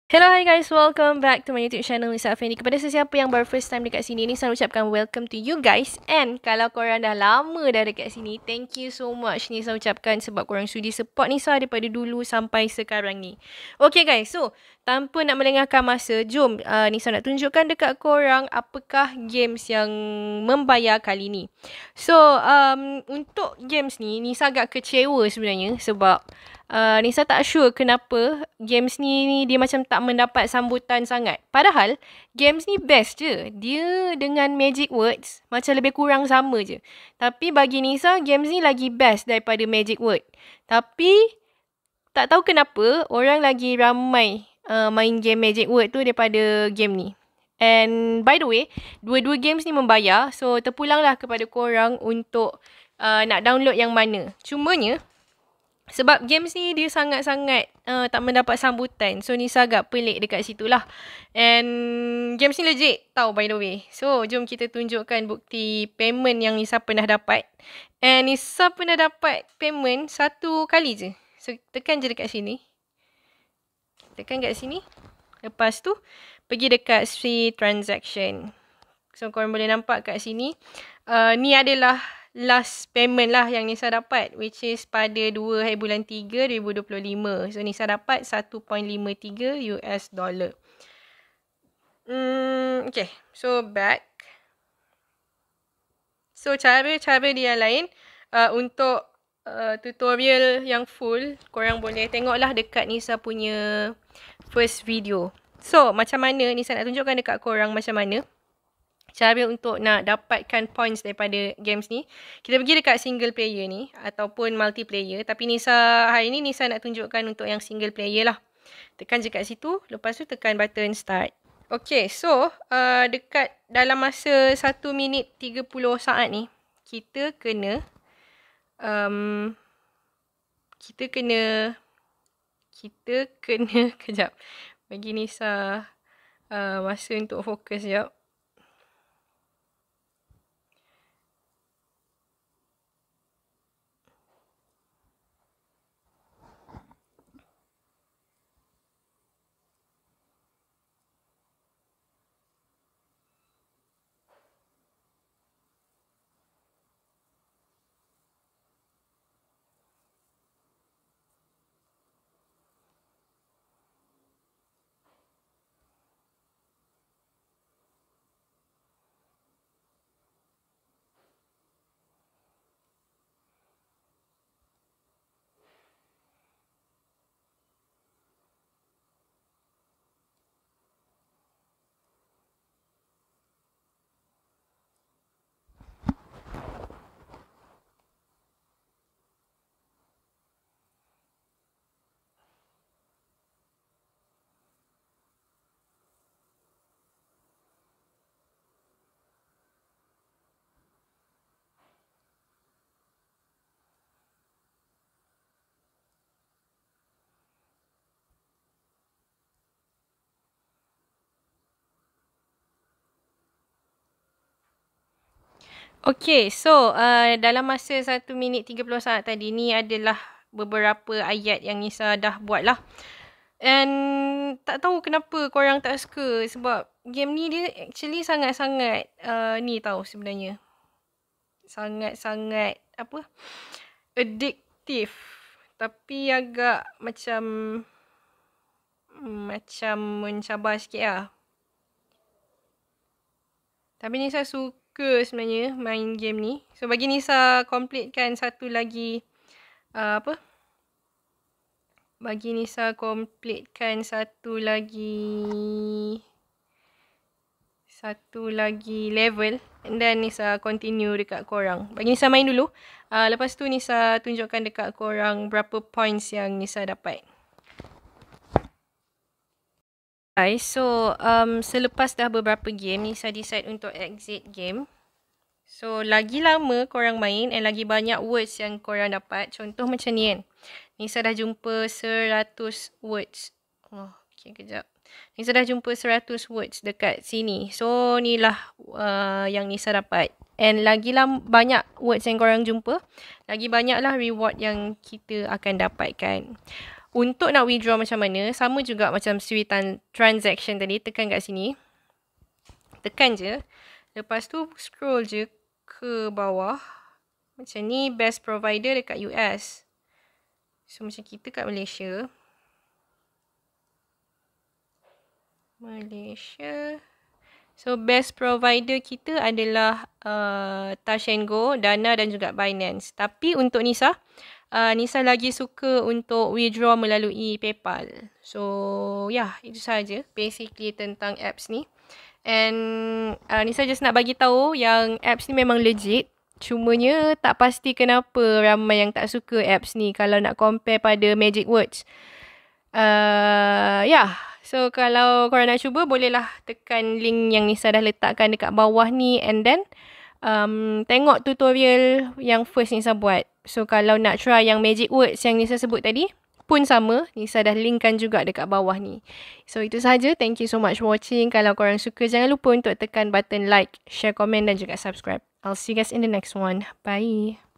Hello, hi guys. Welcome back to my YouTube channel Nisa Afendi. Kepada sesiapa yang baru first time dekat sini, Nisa ucapkan welcome to you guys. And kalau korang dah lama dah dekat sini, thank you so much Nisa ucapkan sebab korang sudi support Nisa daripada dulu sampai sekarang ni. Okay guys, so tanpa nak melengahkan masa, jom Nisa nak tunjukkan dekat korang apakah games yang membayar kali ni. So, untuk games ni, Nisa agak kecewa sebenarnya sebab Nisa tak sure kenapa games ni dia macam tak mendapat sambutan sangat. Padahal games ni best je. Dia dengan Magic Words macam lebih kurang sama je. Tapi bagi Nisa games ni lagi best daripada Magic Word. Tapi tak tahu kenapa orang lagi ramai main game Magic Word tu daripada game ni. And by the way, dua-dua games ni membayar. So terpulanglah kepada korang untuk nak download yang mana. Cumanya sebab games ni dia sangat-sangat tak mendapat sambutan. So Nisa agak pelik dekat situ lah. And games ni legit tau by the way. So jom kita tunjukkan bukti payment yang Nisa pernah dapat. And Nisa pernah dapat payment satu kali je. So tekan je dekat sini. Tekan kat sini. Lepas tu pergi dekat see transaction. So korang boleh nampak kat sini. Ni adalah last payment lah yang Nisa dapat, which is pada 2 hari bulan 3 2025. So Nisa dapat 1.53 US dollar. Okay, so back. So cara-cara dia lain. Untuk tutorial yang full, korang boleh tengoklah dekat Nisa punya first video. So macam mana Nisa nak tunjukkan dekat korang macam mana cara untuk nak dapatkan points daripada games ni. Kita pergi dekat single player ni ataupun multiplayer. Tapi Nisa hari ni Nisa nak tunjukkan untuk yang single player lah. Tekan je kat situ. Lepas tu tekan button start. Okay, so dekat dalam masa 1 minit 30 saat ni, kita kena kejap. Bagi Nisa masa untuk fokus sekejap. Okay, so dalam masa 1 minit 30 saat tadi ni adalah beberapa ayat yang Nisa dah buat lah. And tak tahu kenapa korang tak suka sebab game ni dia actually sangat-sangat ni tau sebenarnya. Sangat-sangat addictive. Tapi agak macam mencabar sikit lah. Tapi Nisa suka sebenarnya main game ni. So bagi Nisa completekan satu lagi bagi Nisa completekan satu lagi level, and then Nisa continue dekat korang. Bagi Nisa main dulu. Lepas tu Nisa tunjukkan dekat korang berapa points yang Nisa dapat. Guys, so selepas dah beberapa game, Nisa decide untuk exit game. So lagi lama korang main and lagi banyak words yang korang dapat. Contoh macam ni kan. Nisa dah jumpa 100 words. Oh, okay, kejap. Nisa dah jumpa 100 words dekat sini. So ni lah yang Nisa dapat. And lagi banyak words yang korang jumpa, lagi banyaklah reward yang kita akan dapatkan. Untuk nak withdraw macam mana, sama juga macam sui transaction tadi, tekan kat sini. Tekan je. Lepas tu scroll je ke bawah. Macam ni best provider dekat US. So macam kita kat Malaysia. So best provider kita adalah Touch 'n Go, Dana dan juga Binance. Tapi untuk Nisa, Nisa lagi suka untuk withdraw melalui PayPal. So itu saja basically tentang apps ni. And Nisa just nak bagi tahu yang apps ni memang legit. Cumanya tak pasti kenapa ramai yang tak suka apps ni kalau nak compare pada Magic Words. So kalau korang nak cuba, bolehlah tekan link yang Nisa dah letakkan dekat bawah ni. And then tengok tutorial yang first Nisa buat. So kalau nak try yang Magic Words yang Nisa sebut tadi pun sama, Nisa dah linkkan juga dekat bawah ni. So itu sahaja. Thank you so much for watching. Kalau korang suka, jangan lupa untuk tekan button like, share, komen dan juga subscribe. I'll see you guys in the next one. Bye.